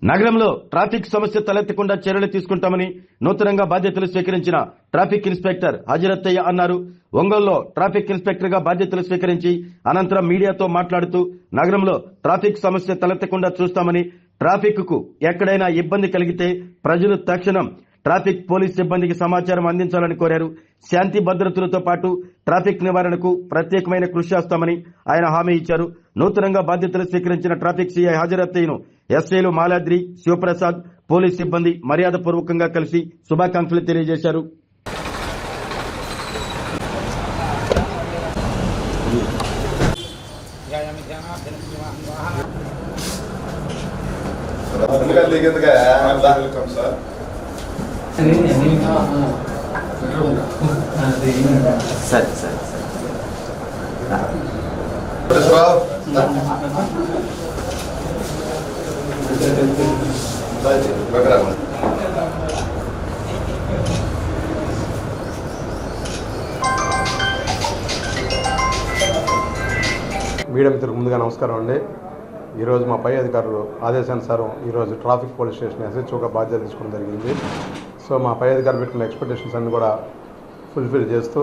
నగరంలో ట్రాఫిక్ సమస్య తలెత్తకుండా చర్యలు తీసుకుంటామని నూతనంగా బాధ్యతలు స్వీకరించిన ట్రాఫిక్ ఇన్స్పెక్టర్ హజరత్తయ్య అన్నారు. ఒంగోలులో ట్రాఫిక్ ఇన్స్పెక్టర్ గా బాధ్యతలు స్వీకరించి అనంతరం మీడియాతో మాట్లాడుతూ నగరంలో ట్రాఫిక్ సమస్య తలెత్తకుండా చూస్తామని, ట్రాఫిక్ కు ఎక్కడైనా ఇబ్బంది కలిగితే ప్రజలు తక్షణం ట్రాఫిక్ పోలీస్ సిబ్బందికి సమాచారం అందించాలని కోరారు. శాంతి భద్రతలతో పాటు ట్రాఫిక్ నివారణకు ప్రత్యేకమైన కృషి చేస్తామని ఆయన హామీ ఇచ్చారు. నూతనంగా బాధ్యతలు స్వీకరించిన ట్రాఫిక్ సిఐ హజరత్తయ్యను ఎస్ఐలు మాలాద్రి, శివప్రసాద్, పోలీస్ సిబ్బంది మర్యాదపూర్వకంగా కలిసి శుభాకాంక్షలు తెలియజేశారు. సరే మీడియా మిత్రులకు ముందుగా నమస్కారం అండి. ఈరోజు మా పై అధికారులు ఆదేశానుసారం ఈరోజు ట్రాఫిక్ పోలీస్ స్టేషన్ ఎస్హెచ్ఓగా బాధ్యత తీసుకోవడం జరిగింది. సో మా పై అధికారులు పెట్టిన ఎక్స్పెక్టేషన్స్ అన్ని కూడా ఫుల్ఫిల్ చేస్తూ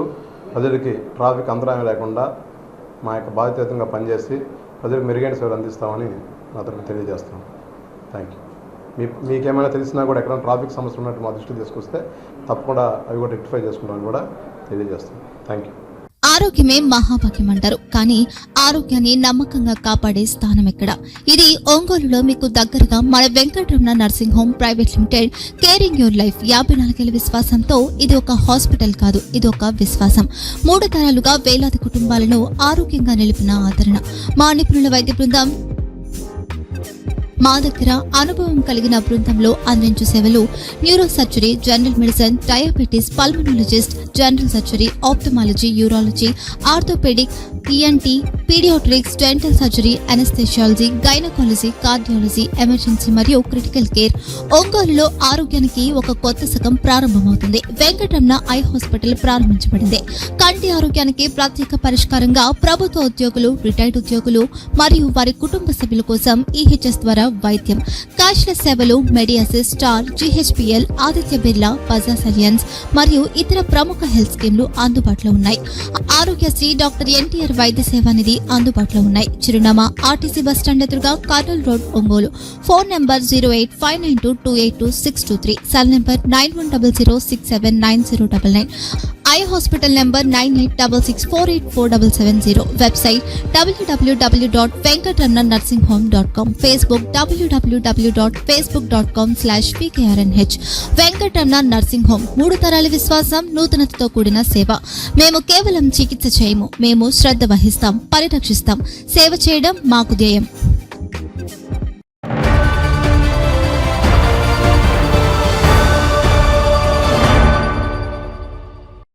ప్రజలకి ట్రాఫిక్ అంతరాయం లేకుండా మా యొక్క బాధ్యతంగా పనిచేసి ప్రజలకు మెరుగైన సేవలు అందిస్తామని నా తరఫున తెలియజేస్తాం. Thank you. మీకేమైనా తెలిసినా కూడా ఎక్కడైనా ట్రాఫిక్ సమస్య ఉన్నట్టు మా దృష్టికి తీసుకొస్తే తప్పకుండా అవి కూడా రెక్టిఫై చేసుకుంటామని కూడా తెలియజేస్తాం. Thank you. ఆరోగ్యమే మహాభాగ్యం అంటారు, కానీ ఆరోగ్యాన్ని నమ్మకంగా కాపాడే స్థానం ఎక్కడ? ఇది ఒంగోలులో మీకు దగ్గరగా మన Venkataramana nursing home private limited. Caring your life 54 ఏళ్ల విశ్వాసంతో ఇది ఒక హాస్పిటల్ కాదు, ఇది ఒక విశ్వాసం. 3 తరాలుగా వేలాది కుటుంబాలను ఆరోగ్యంగా నిలిపిన ఆదరణ. మా నిపుణుల వైద్య బృందం మా దగ్గర అనుభవం కలిగిన బృందంలో అందించే సేవలు neuro surgery, general medicine, diabetes, pulmonologist, general surgery, ophthalmology, urology, orthopaedic, ENT, paediatrics, dental surgery, anaesthesiology, gynaecology, cardiology, emergency మరియు క్రిటికల్ కేర్. ఒంగోలులో ఆరోగ్యానికి ఒక కొత్త శకం ప్రారంభమవుతుంది. వెంకటరమణ ఐ హాస్పిటల్ ప్రారంభించబడింది. కంటి ఆరోగ్యానికి ప్రత్యేక పరిష్కారంగా ప్రభుత్వ ఉద్యోగులు, రిటైర్డ్ ఉద్యోగులు మరియు వారి కుటుంబ సభ్యుల కోసం ఈహెచ్ఎస్ ద్వారా వైద్యం, క్యాష్లెస్ సేవలు, మెడియాసిస్, స్టార్, జీహెచ్పీఎల్, ఆదిత్య బిర్లా, బజాజ్ అలియన్స్ మరియు ఇతర ప్రముఖ హెల్త్ స్కీమ్లు అందుబాటులో ఉన్నాయి. ఆరోగ్యశ్రీ, డాక్టర్ ఎన్టీఆర్ వైద్య సేవా నిధి అందుబాటులో ఉన్నాయి. చిరునామా ఆర్టీసీ బస్టాండ్ ఎదురుగా, Kurnool road, Ongole. Phone number 08592282623, cell number 9100679099, eye hospital number 9866484770, website www.venkatramanarsinghome.com, Facebook www.facebook.com/pkrnh. Venkataramana nursing home, 3 తరాల విశ్వాసం, నూతనతతో కూడిన సేవ. మేము కేవలం చికిత్స చేయము, మేము శ్రద్ధ వహిస్తాం, పరిరక్షిస్తాం. సేవ చేయడం మాకు ధ్యేయం.